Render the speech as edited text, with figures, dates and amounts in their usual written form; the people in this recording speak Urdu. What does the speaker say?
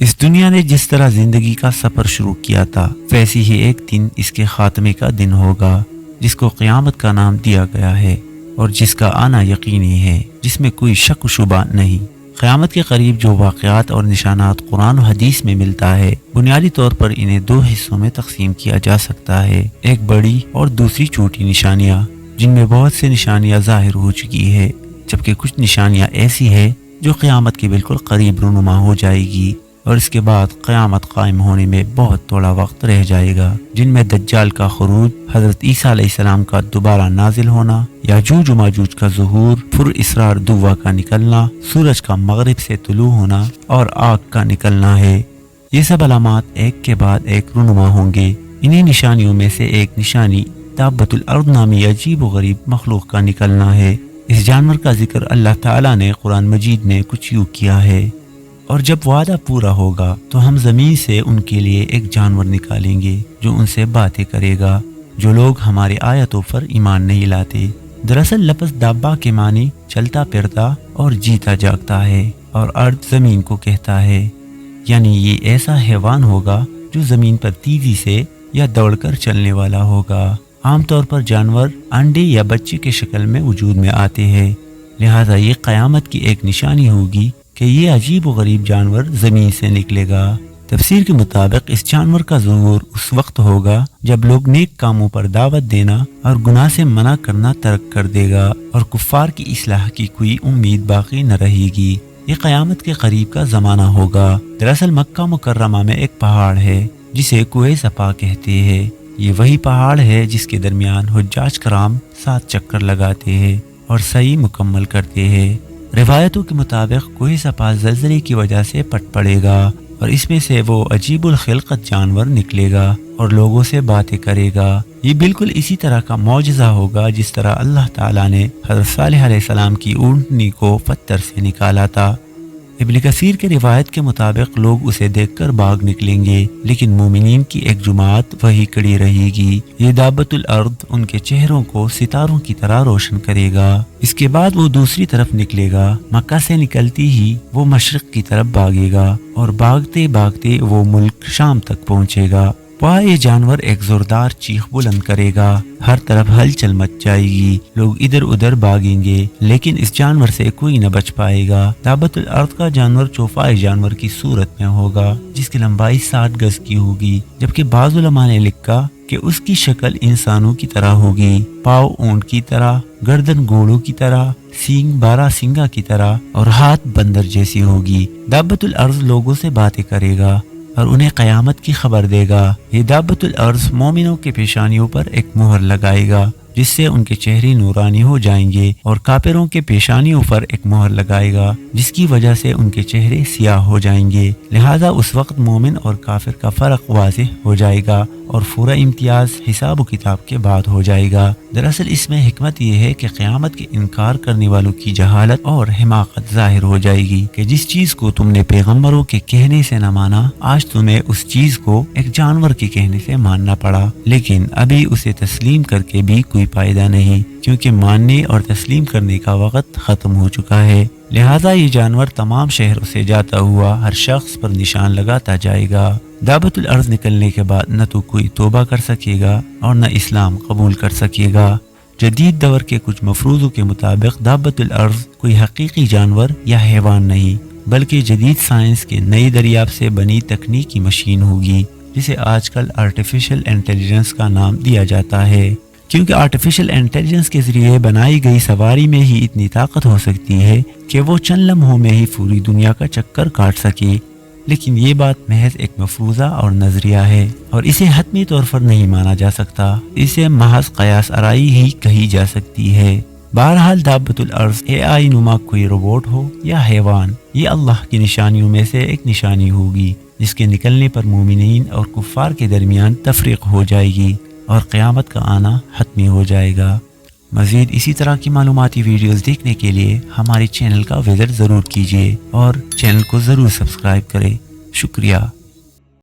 اس دنیا نے جس طرح زندگی کا سفر شروع کیا تھا ویسے ہی ایک دن اس کے خاتمے کا دن ہوگا، جس کو قیامت کا نام دیا گیا ہے اور جس کا آنا یقینی ہے، جس میں کوئی شک و شبہ نہیں۔ قیامت کے قریب جو واقعات اور نشانات قرآن و حدیث میں ملتا ہے، بنیادی طور پر انہیں دو حصوں میں تقسیم کیا جا سکتا ہے، ایک بڑی اور دوسری چھوٹی نشانیاں، جن میں بہت سے نشانیاں ظاہر ہو چکی ہے، جبکہ کچھ نشانیاں ایسی ہیں جو قیامت کے بالکل قریب رونما ہو جائے گی اور اس کے بعد قیامت قائم ہونے میں بہت تھوڑا وقت رہ جائے گا، جن میں دجال کا خروج، حضرت عیسیٰ علیہ السلام کا دوبارہ نازل ہونا، یاجوج و ماجوج کا ظہور، پر اسرار دوا کا نکلنا، سورج کا مغرب سے طلوع ہونا اور آگ کا نکلنا ہے۔ یہ سب علامات ایک کے بعد ایک رونما ہوں گے۔ انہی نشانیوں میں سے ایک نشانی دابۃ الارض نامی عجیب و غریب مخلوق کا نکلنا ہے۔ اس جانور کا ذکر اللہ تعالیٰ نے قرآن مجید میں کچھ یوں کیا ہے: اور جب وعدہ پورا ہوگا تو ہم زمین سے ان کے لیے ایک جانور نکالیں گے جو ان سے باتیں کرے گا، جو لوگ ہماری آیتوں پر ایمان نہیں لاتے۔ دراصل لفظ دابہ کے معنی چلتا پھرتا اور جیتا جاگتا ہے، اور ارض زمین کو کہتا ہے، یعنی یہ ایسا حیوان ہوگا جو زمین پر تیزی سے یا دوڑ کر چلنے والا ہوگا۔ عام طور پر جانور انڈے یا بچے کے شکل میں وجود میں آتے ہیں، لہٰذا یہ قیامت کی ایک نشانی ہوگی کہ یہ عجیب و غریب جانور زمین سے نکلے گا۔ تفسیر کے مطابق اس جانور کا ظہور اس وقت ہوگا جب لوگ نیک کاموں پر دعوت دینا اور گناہ سے منع کرنا ترک کر دے گا اور کفار کی اصلاح کی کوئی امید باقی نہ رہے گی۔ یہ قیامت کے قریب کا زمانہ ہوگا۔ دراصل مکہ مکرمہ میں ایک پہاڑ ہے جسے کوہ صفا کہتے ہیں۔ یہ وہی پہاڑ ہے جس کے درمیان حجاج کرام 7 چکر لگاتے ہیں اور سعی مکمل کرتے ہیں۔ روایتوں کے مطابق کوہ صفا زلزلے کی وجہ سے پھٹ پڑے گا اور اس میں سے وہ عجیب الخلقت جانور نکلے گا اور لوگوں سے باتیں کرے گا۔ یہ بالکل اسی طرح کا معجزہ ہوگا جس طرح اللہ تعالیٰ نے حضرت صالح علیہ السلام کی اونٹنی کو پتھر سے نکالا تھا۔ ابن کثیر کے روایت کے مطابق لوگ اسے دیکھ کر بھاگ نکلیں گے، لیکن مومنین کی ایک جماعت وہی کڑی رہے گی۔ یہ دابۃ الارض ان کے چہروں کو ستاروں کی طرح روشن کرے گا۔ اس کے بعد وہ دوسری طرف نکلے گا۔ مکہ سے نکلتی ہی وہ مشرق کی طرف بھاگے گا اور بھاگتے بھاگتے وہ ملک شام تک پہنچے گا۔ وہاں یہ جانور ایک زوردار چیخ بلند کرے گا، ہر طرف ہلچل مچ جائے گی، لوگ ادھر ادھر بھاگیں گے، لیکن اس جانور سے کوئی نہ بچ پائے گا۔ دابۃ الارض کا جانور چوپائے جانور کی صورت میں ہوگا جس کی لمبائی 60 گز کی ہوگی، جبکہ بعض علماء نے لکھا کہ اس کی شکل انسانوں کی طرح ہوگی، پاؤں اونٹ کی طرح، گردن گھوڑوں کی طرح، سینگ بارہ سنگا کی طرح اور ہاتھ بندر جیسی ہوگی۔ دابۃ الارض لوگوں سے باتیں کرے گا اور انہیں قیامت کی خبر دے گا۔ یہ دابۃ الارض مومنوں کے پیشانیوں پر ایک مہر لگائے گا جس سے ان کے چہرے نورانی ہو جائیں گے، اور کافروں کے پیشانیوں پر ایک مہر لگائے گا جس کی وجہ سے ان کے چہرے سیاہ ہو جائیں گے۔ لہذا اس وقت مومن اور کافر کا فرق واضح ہو جائے گا اور پورا امتیاز حساب و کتاب کے بعد ہو جائے گا۔ دراصل اس میں حکمت یہ ہے کہ قیامت کے انکار کرنے والوں کی جہالت اور حماقت ظاہر ہو جائے گی کہ جس چیز کو تم نے پیغمبروں کے کہنے سے نہ مانا، آج تمہیں اس چیز کو ایک جانور کے کہنے سے ماننا پڑا، لیکن ابھی اسے تسلیم کر کے بھی کوئی فائدہ نہیں، کیونکہ ماننے اور تسلیم کرنے کا وقت ختم ہو چکا ہے۔ لہذا یہ جانور تمام شہروں سے جاتا ہوا ہر شخص پر نشان لگاتا جائے گا۔ دابۃ الارض نکلنے کے بعد نہ تو کوئی توبہ کر سکے گا اور نہ اسلام قبول کر سکے گا۔ جدید دور کے کچھ مفروضوں کے مطابق دابۃ الارض کوئی حقیقی جانور یا حیوان نہیں، بلکہ جدید سائنس کے نئی دریافت سے بنی تکنیکی مشین ہوگی، جسے آج کل آرٹیفیشل انٹیلیجنس کا نام دیا جاتا ہے، کیونکہ آرٹیفیشل انٹیلیجنس کے ذریعے بنائی گئی سواری میں ہی اتنی طاقت ہو سکتی ہے کہ وہ چند لمحوں میں ہی پوری دنیا کا چکر کاٹ سکے۔ لیکن یہ بات محض ایک مفروضہ اور نظریہ ہے اور اسے حتمی طور پر نہیں مانا جا سکتا، اسے محض قیاس آرائی ہی کہی جا سکتی ہے۔ بہرحال دابۃ الارض AI نما کوئی روبوٹ ہو یا حیوان، یہ اللہ کی نشانیوں میں سے ایک نشانی ہوگی جس کے نکلنے پر مومنین اور کفار کے درمیان تفریق ہو جائے گی اور قیامت کا آنا حتمی ہو جائے گا۔ مزید اسی طرح کی معلوماتی ویڈیوز دیکھنے کے لیے ہمارے چینل کا وزٹ ضرور کیجیے اور چینل کو ضرور سبسکرائب کریں۔ شکریہ۔